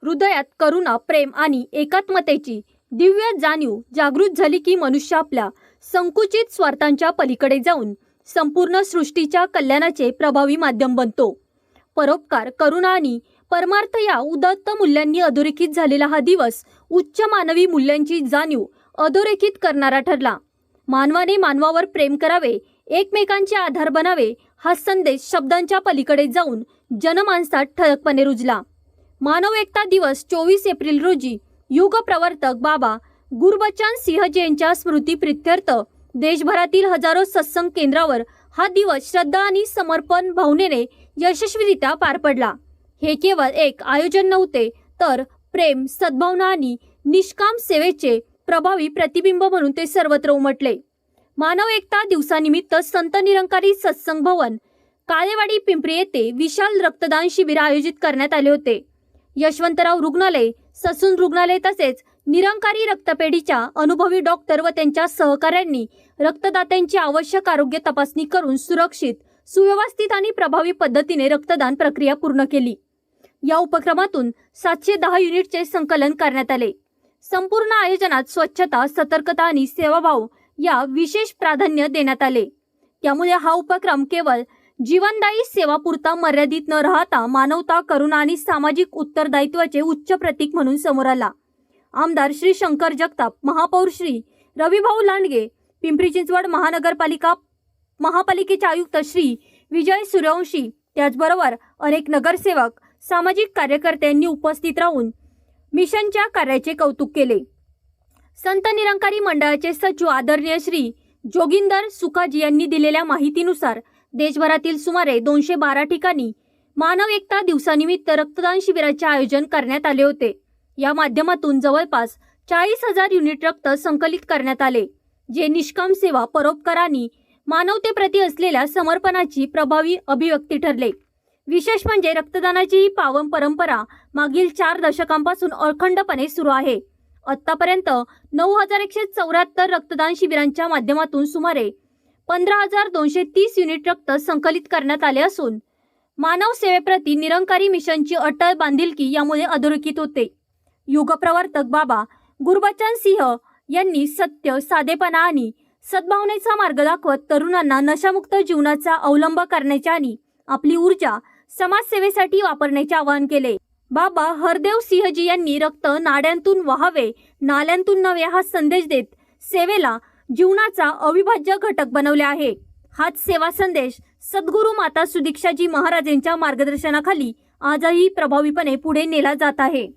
हृदयात करुणा, प्रेम आणि एकात्मतेची दिव्य जाणीव जागृत झाली की मनुष्य आपल्या संकुचित स्वार्थांच्या पलीकडे जाऊन संपूर्ण सृष्टीच्या कल्याणाचे प्रभावी माध्यम बनतो. परोपकार, करुणा आणि परमार्थ या उदात्त मूल्यांनी अधोरेखित झालेला हा दिवस उच्च मानवी मूल्यांची जाणीव अधोरेखित करणारा ठरला. मानवाने मानवावर प्रेम करावे, एकमेकांचे आधार बनावे हा संदेश शब्दांच्या पलीकडे जाऊन जनमानसात ठळकपणे रुजला. मानव एकता दिवस 24 एप्रिल रोजी युग प्रवर्तक बाबा गुरबचन सिंहजी यांच्या स्मृती प्रित्यर्थ देशभरातील हजारो सत्संग केंद्रावर हा दिवस श्रद्धा आणि समर्पण भावनेने यशस्वीरित्या पार पडला. हे केवळ एक आयोजन नव्हते, तर प्रेम, सद्भावना आणि निष्काम सेवेचे प्रभावी प्रतिबिंब म्हणून ते सर्वत्र उमटले. मानव एकता दिवसानिमित्त संत निरंकारी सत्संग भवन, काळेवाडी, पिंपरी येथे विशाल रक्तदान शिबिर आयोजित करण्यात आले होते. यशवंतराव रुग्णालय, ससून रुग्णालय तसेच निरंकारी रक्तपेढीच्या अनुभवी डॉक्टर व त्यांच्या सहकाऱ्यांनी रक्तदात्यांची आवश्यक आरोग्य तपासणी करून सुरक्षित, सुव्यवस्थित आणि प्रभावी पद्धतीने रक्तदान प्रक्रिया पूर्ण केली. या उपक्रमातून 710 युनिटचे संकलन करण्यात आले. संपूर्ण आयोजनात स्वच्छता, सतर्कता आणि सेवाभाव या विशेष प्राधान्य देण्यात आले. त्यामुळे हा उपक्रम केवळ जीवनदायी सेवापुरता मर्यादित न राहता मानवता, करुणा आणि सामाजिक उत्तरदायित्वाचे उच्च प्रतीक म्हणून समोर आला. आमदार श्री शंकर जगताप, महापौर श्री रविभाऊ लांडगे, पिंपरी चिंचवड महापालिकेचे आयुक्त श्री विजय सूर्यवंशी, त्याचबरोबर अनेक नगरसेवक, सामाजिक कार्यकर्त्यांनी उपस्थित राहून मिशनच्या कार्याचे कौतुक केले. संत निरंकारी मंडळाचे सचिव आदरणीय श्री जोगिंदर सुखाजी यांनी दिलेल्या माहितीनुसार देशभरातील सुमारे 212 ठिकाणी मानव एकता दिवसानिमित्त रक्तदान शिबिराचे आयोजन करण्यात आले होते. या माध्यमातून जवळपास 40,000 युनिट रक्त संकलित करण्यात आले, जे निष्काम सेवा, परोपकार आणि मानवतेप्रती असलेल्या समर्पणाची प्रभावी अभिव्यक्ती ठरले. विशेष म्हणजे रक्तदानाची ही पावन परंपरा मागील 4 दशकांपासून अखंडपणे सुरू आहे. आतापर्यंत 9,174 रक्तदान शिबिरांच्या माध्यमातून सुमारे 15,230 युनिट रक्त संकलित करण्यात आले असून मानव सेवेप्रती निरंकारी मिशनची अटळ बांधिलकी यामुळे अधोरेखित होते. युगप्रवर्तक बाबा गुरबचन सिंह यांनी सत्य, साधेपणा आणि सद्भावनेचा मार्ग दाखवत तरुणांना नशामुक्त जीवनाचा अवलंब करण्याचे आणि आपली ऊर्जा समाजसेवेसाठी वापरण्याचे आवाहन केले. बाबा हरदेव सिंहजी यांनी रक्त नाड्यांतून वाहावे, नाल्यांतून नव्हे हा संदेश देत सेवेला जीवनाचा अविभाज्य घटक बनवले आहे. हाच सेवा संदेश सद्गुरू माता सुदीक्षाजी महाराज यांच्या मार्गदर्शनाखाली आजही प्रभावीपणे पुढे नेला जात आहे.